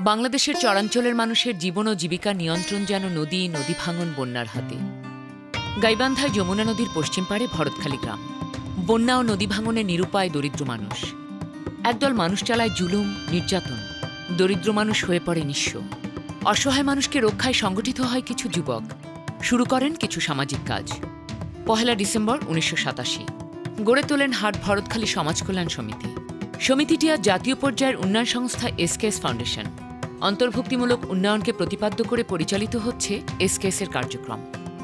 বাংলাদেশের চরাঞ্চলের মানুষের জীবন ও জীবিকা নিয়ন্ত্রণ যেন নদী ভাঙন বন্যার হাতে। গাইবান্ধায় যমুনা নদীর পশ্চিম পাড়ে ভরতখালী গ্রাম। বন্যা ও নদী ভাঙনে নিরুপায় দরিদ্র মানুষ। একদল মানুষ চালায় জুলুম, নির্যাতন। দরিদ্র মানুষ হয়ে পড়ে নিঃস্ব। অসহায় মানুষকে রক্ষায় সংগঠিত হয় কিছু যুবক। শুরু করেন কিছু সামাজিক কাজ। ১ ডিসেম্বর ১৯৮৭ গড়ে তোলেন হাট ভরতখালী সমাজ কল্যাণ সমিতি। সমিতিটি আজ জাতীয় পর্যায়ের উন্নয়ন সংস্থা এসকেএস ফাউন্ডেশন। অন্তর্ভুক্তিমূলক উন্নয়নকে প্রতিপাদ্য করে পরিচালিত হচ্ছে এসকেএস-এর কার্যক্রম।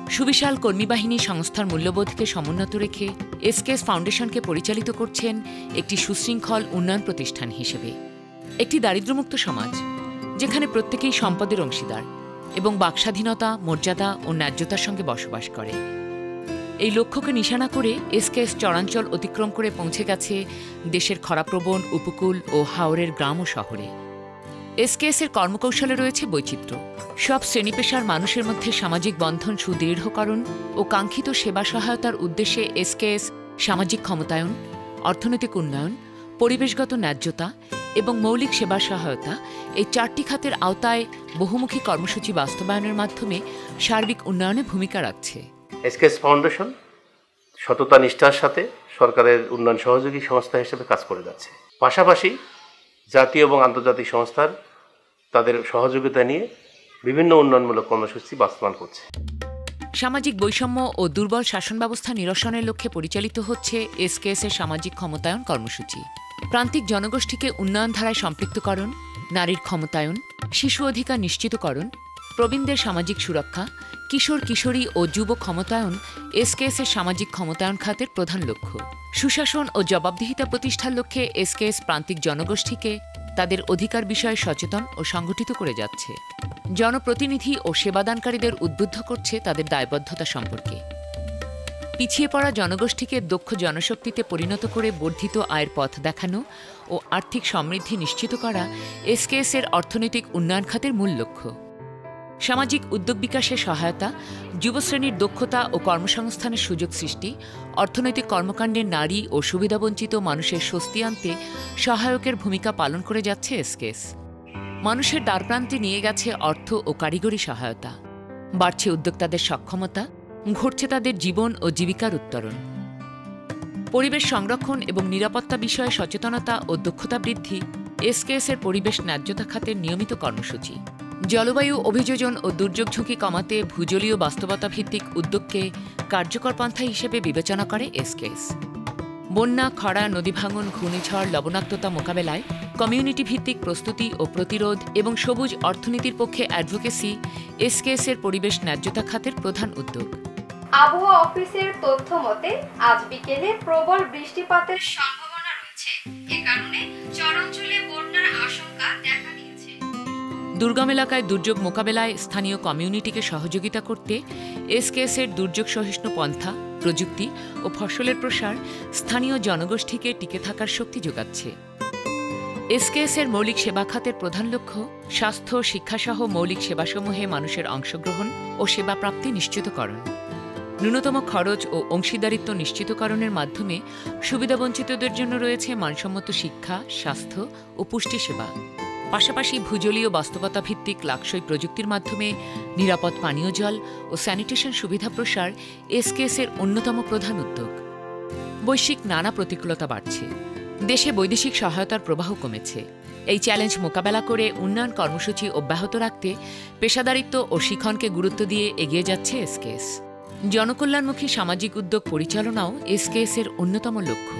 সুবিশাল কর্মীবাহিনী সংস্থার মূল্যবোধকে সমুন্নত রেখে এসকেএস ফাউন্ডেশনকে পরিচালিত করছেন একটি সুশৃঙ্খল উন্নয়ন প্রতিষ্ঠান হিসেবে। একটি দারিদ্র্যমুক্ত সমাজ, যেখানে প্রত্যেকেই সম্পদের অংশীদার এবং বাকস্বাধীনতা, মর্যাদা ও ন্যায্যতার সঙ্গে বসবাস করে। এই লক্ষ্যকে নিশানা করে এসকেএস চরাঞ্চল অতিক্রম করে পৌঁছে গেছে দেশের খরাপ্রবণ উপকূল ও হাওরের গ্রাম ও শহরে। এসকেএস-এর কর্মকৌশলে রয়েছে বৈচিত্র্য। সব শ্রেণীপেশার মানুষের মধ্যে সামাজিক বন্ধন সুদৃঢ়করণ ও কাঙ্ক্ষিত সেবা সহায়তার উদ্দেশ্যে এসকেএস সামাজিক ক্ষমতায়ন, অর্থনৈতিক উন্নয়ন, পরিবেশগত ন্যায্যতা এবং মৌলিক সেবা সহায়তা এই ৪টি খাতের আওতায় বহুমুখী কর্মসূচি বাস্তবায়নের মাধ্যমে সার্বিক উন্নয়নে ভূমিকা রাখছে। এসকেএস ফাউন্ডেশন সততা নিষ্ঠার সাথে সরকারের উন্নয়ন সহযোগী সংস্থা হিসেবে কাজ করে যাচ্ছে। পাশাপাশি জাতীয় এবং আন্তর্জাতিক সংস্থার তাদের সহযোগিতা নিয়ে বিভিন্ন উন্নয়নমূলক কর্মসূচি বাস্তবায়ন করছে। সামাজিক বৈষম্য ও দুর্বল শাসন ব্যবস্থা নিরসনের লক্ষ্যে পরিচালিত হচ্ছে এসকেএস-এর সামাজিক ক্ষমতায়ন কর্মসূচি। প্রান্তিক জনগোষ্ঠীকে উন্নয়ন ধারায় সম্পৃক্তকরণ, নারীর ক্ষমতায়ন, শিশু অধিকার নিশ্চিতকরণ, প্রবীণদের সামাজিক সুরক্ষা, কিশোর কিশোরী ও যুব ক্ষমতায়ন এসকেএস-এর সামাজিক ক্ষমতায়ন খাতের প্রধান লক্ষ্য। সুশাসন ও জবাবদিহিতা প্রতিষ্ঠার লক্ষ্যে এসকেএস প্রান্তিক জনগোষ্ঠীকে তাদের অধিকার বিষয়ে সচেতন ও সংগঠিত করে যাচ্ছে। জনপ্রতিনিধি ও সেবাদানকারীদের উদ্বুদ্ধ করছে তাদের দায়বদ্ধতা সম্পর্কে। পিছিয়ে পড়া জনগোষ্ঠীকে দক্ষ জনশক্তিতে পরিণত করে বর্ধিত আয়ের পথ দেখানো ও আর্থিক সমৃদ্ধি নিশ্চিত করা এসকেএস-এর অর্থনৈতিক উন্নয়ন খাতের মূল লক্ষ্য। সামাজিক উদ্যোগ বিকাশে সহায়তা, যুবশ্রেণীর দক্ষতা ও কর্মসংস্থানের সুযোগ সৃষ্টি, অর্থনৈতিক কর্মকাণ্ডে নারী ও সুবিধাবঞ্চিত মানুষের স্বস্তি আনতে সহায়কের ভূমিকা পালন করে যাচ্ছে এসকেএস। মানুষের দ্বারপ্রান্তে নিয়ে গেছে অর্থ ও কারিগরি সহায়তা। বাড়ছে উদ্যোক্তাদের সক্ষমতা, ঘটছে তাদের জীবন ও জীবিকার উত্তরণ। পরিবেশ সংরক্ষণ এবং নিরাপত্তা বিষয়ে সচেতনতা ও দক্ষতা বৃদ্ধি এসকেএস-এর পরিবেশ ন্যায্যতা খাতের নিয়মিত কর্মসূচি। জলবায়ু অভিযোজন ও দুর্যোগ ঝুঁকি কমাতে ভূজলীয় বাস্তবতা ভিত্তিক উদ্যোগকে কার্যকর পন্থা হিসেবে বিবেচনা করে এসকেএস। বন্যা, খরা, নদী ভাঙন, ঘূর্ণিঝড়, লবণাক্ততা মোকাবেলায় কমিউনিটি ভিত্তিক প্রস্তুতি ও প্রতিরোধ এবং সবুজ অর্থনীতির পক্ষে অ্যাডভোকেসি এসকেএস-এর পরিবেশ ন্যায্যতা খাতের প্রধান উদ্যোগ। আবহাওয়া অফিসের তথ্য মতে আজ বিকেলে প্রবল বৃষ্টিপাতের সম্ভাবনা রয়েছে। এ কারণে চরাঞ্চলে বন্যার আশঙ্কা দেখা দিয়েছে। দুর্গম এলাকায় দুর্যোগ মোকাবেলায় স্থানীয় কমিউনিটিকে সহযোগিতা করতে এসকেএস-এর দুর্যোগ সহিষ্ণু পন্থা, প্রযুক্তি ও ফসলের প্রসার স্থানীয় জনগোষ্ঠীকে টিকে থাকার শক্তি যোগাচ্ছে। এসকেএস-এর মৌলিক সেবা খাতের প্রধান লক্ষ্য স্বাস্থ্য, শিক্ষাসহ মৌলিক সেবাসমূহে মানুষের অংশগ্রহণ ও সেবা প্রাপ্তি নিশ্চিতকরণ। ন্যূনতম খরচ ও অংশীদারিত্ব নিশ্চিতকরণের মাধ্যমে সুবিধাবঞ্চিতদের জন্য রয়েছে মানসম্মত শিক্ষা, স্বাস্থ্য ও পুষ্টি সেবা। পাশাপাশি ভূজলীয় বাস্তবতা ভিত্তিক লাক্সই প্রযুক্তির মাধ্যমে নিরাপদ পানীয় জল ও স্যানিটেশন সুবিধা প্রসার এসকেএস-এর অন্যতম প্রধান উদ্যোগ। বৈশ্বিক নানা প্রতিকূলতা বাড়ছে। দেশে বৈদেশিক সহায়তার প্রবাহ কমেছে। এই চ্যালেঞ্জ মোকাবেলা করে উন্নয়ন কর্মসূচি অব্যাহত রাখতে পেশাদারিত্ব ও শিক্ষণকে গুরুত্ব দিয়ে এগিয়ে যাচ্ছে এসকেএস। জনকল্যাণমুখী সামাজিক উদ্যোগ পরিচালনাও এসকেএস-এর অন্যতম লক্ষ্য।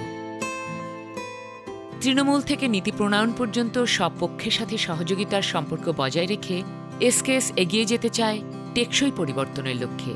তৃণমূল থেকে নীতি প্রণয়ন পর্যন্ত সব পক্ষের সাথে সহযোগিতার সম্পর্ক বজায় রেখে এসকেএস এগিয়ে যেতে চায় টেকসই পরিবর্তনের লক্ষ্যে।